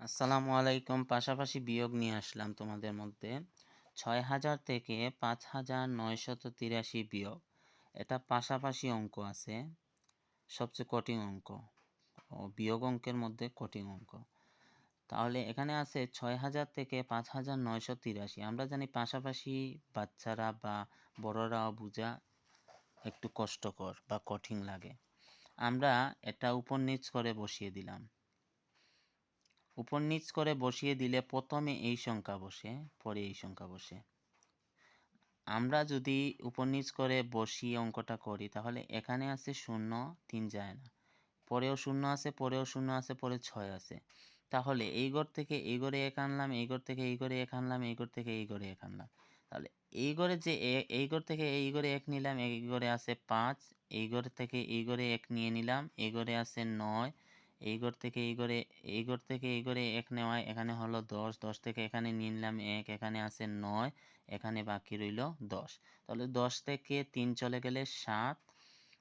আসসালামু আলাইকুম। পাশাপাশি বিয়োগ নিয়ে আসলাম তোমাদের মধ্যে। ৬,০০০ থেকে ৫,৯৮৩ বিয়োগ। এটা পাশাপাশি অঙ্ক আছে, সবচেয়ে কঠিন অঙ্ক ও বিয়োগ অঙ্কের মধ্যে কঠিন অঙ্ক। তাহলে এখানে আছে ৬,০০০ থেকে ৫,৯৮৩। আমরা জানি পাশাপাশি বাচ্চারা বা বড়রাও বোঝা একটু কষ্টকর বা কঠিন লাগে। আমরা এটা উপর নিচ করে বসিয়ে দিলাম। উপর নিচ করে বসিয়ে দিলে প্রথমে এই সংখ্যা বসে, পরে এই সংখ্যা বসে। আমরা যদি উপর নিচ করে বসিয়ে অঙ্কটা করি তাহলে এখানে আছে ০, ৩ যায় না, পরেও ০ আছে, পরেও ০ আছে, পরে ৬ আছে। তাহলে এই ঘর থেকে এই ঘরে ১ আনলাম, এই ঘর থেকে এই ঘরে ১ আনলাম, এই ঘর থেকে এই ঘরে ১ আনলাম। তাহলে এই ঘরে যে এই ঘর থেকে এই ঘরে ১ নিলাম, এই ঘরে আছে ৫, এই ঘর থেকে এই ঘরে ১ নিয়ে নিলাম, এই ঘরে আছে ৯, এই ঘর থেকে এই ঘরে এই ঘরে ১ নেওয়ায় এখানে হলো ১০, ১০ থেকে এখানে নিয়ে নিলাম ১, এখানে আছে ৯, এখানে বাকি রইল ১০। তাহলে ১০ থেকে ৩ চলে গেলে ৭,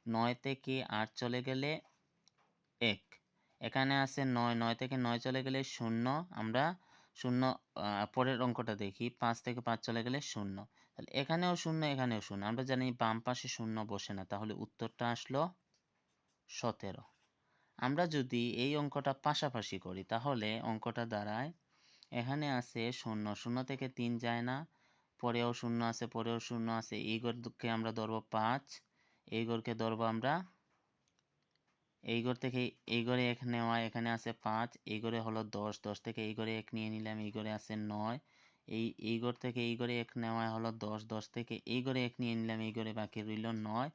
৯ থেকে ৮ চলে গেলে ১, এখানে আছে ৯, ৯ থেকে ৯ চলে গেলে ০, আমরা ০ পরের অঙ্কটা দেখি। ৫ থেকে ৫ চলে গেলে ০, তাহলে এখানেও ০, এখানেও ০। আমরা জানি বাম পাশে ০ বসে না, তাহলে উত্তরটা আসলো ১৭। আমরা যদি এই অঙ্কটা পাশাপাশি করি তাহলে অঙ্কটা দাঁড়ায়, এখানে আছে ০, ০ থেকে ৩ যায় না, পরেও ০ আছে, পরেও ০ আছে। এই ঘরকে আমরা ধরবো ৫, এই ঘরকে ধরবো আমরা, এই ঘর থেকে এই ঘরে ১ নেওয়া, এখানে আছে ৫, এই ঘরে হলো ১০, ১০ থেকে এই ঘরে ১ নিয়ে নিলাম, এই ঘরে আছে ৯, এই ঘর থেকে এই ঘরে ১ নেওয়া হলো ১০, ১০ থেকে এই ঘরে ১ নিয়ে নিলাম, এই ঘরে বাকি রইল ৯,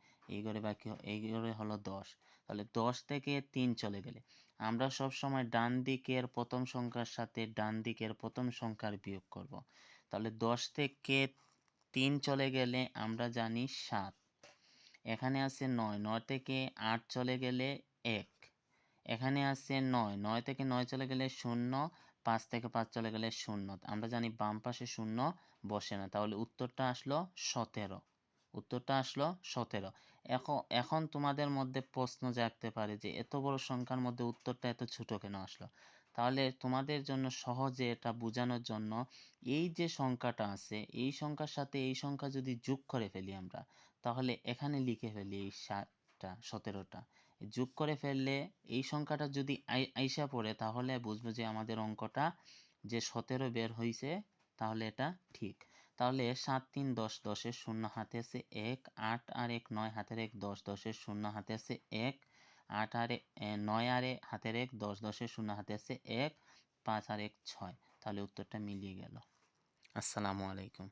এই ঘরে হলো ১০। তাহলে ১০ থেকে ৩ চলে গেলে আমরা সব সময় ডান দিকের প্রথম সংখ্যার সাথে ডান দিকের প্রথম সংখ্যার বিয়োগ করব। তাহলে ১০ থেকে ৩ চলে গেলে আমরা জানি ৭, এখানে আছে ৯, ৯ থেকে ৮ চলে গেলে ১, এখানে আছে ৯, ৯ থেকে ৯ চলে গেলে ০, ৫ থেকে ৫ চলে গেলে ০। আমরা জানি বাম পাশে ০ বসে না, তাহলে উত্তরটা আসলো ১৭। উত্তরটা আসলো ১৭। এখন তোমাদের মধ্যে প্রশ্ন জাগতে পারে যে এত বড় সংখ্যার মধ্যে উত্তরটা এত ছোট কেন আসলো? তাহলে তোমাদের জন্য সহজে এটা বোঝানোর জন্য এই যে সংখ্যাটা আছে, এই সংখ্যার সাথে এই সংখ্যা যদি যোগ করে ফেলি আমরা, তাহলে এখানে লিখে ফেলি এই ৭টা ১৭টা। যোগ করে ফেললে এই সংখ্যাটা যদি আইসা পড়ে তাহলে বুঝবো যে আমাদের অঙ্কটা যে ১৭ বের হইছে, তাহলে এটা ঠিক। তাহলে ৭, ৩, ১০, ১০-এর ০ হাতে আছে ১, ৮ আর ১ ৯ হাতের ১, ১০, ১০-এর ০ হাতে আছে ১, ৮ আর ৯ আর হাতের ১, ১০, ১০-এর ০ হাতে আছে ১, ৫ আর ১ ৬। তাহলে উত্তরটা মিলিয়ে গেল। আসসালামু আলাইকুম।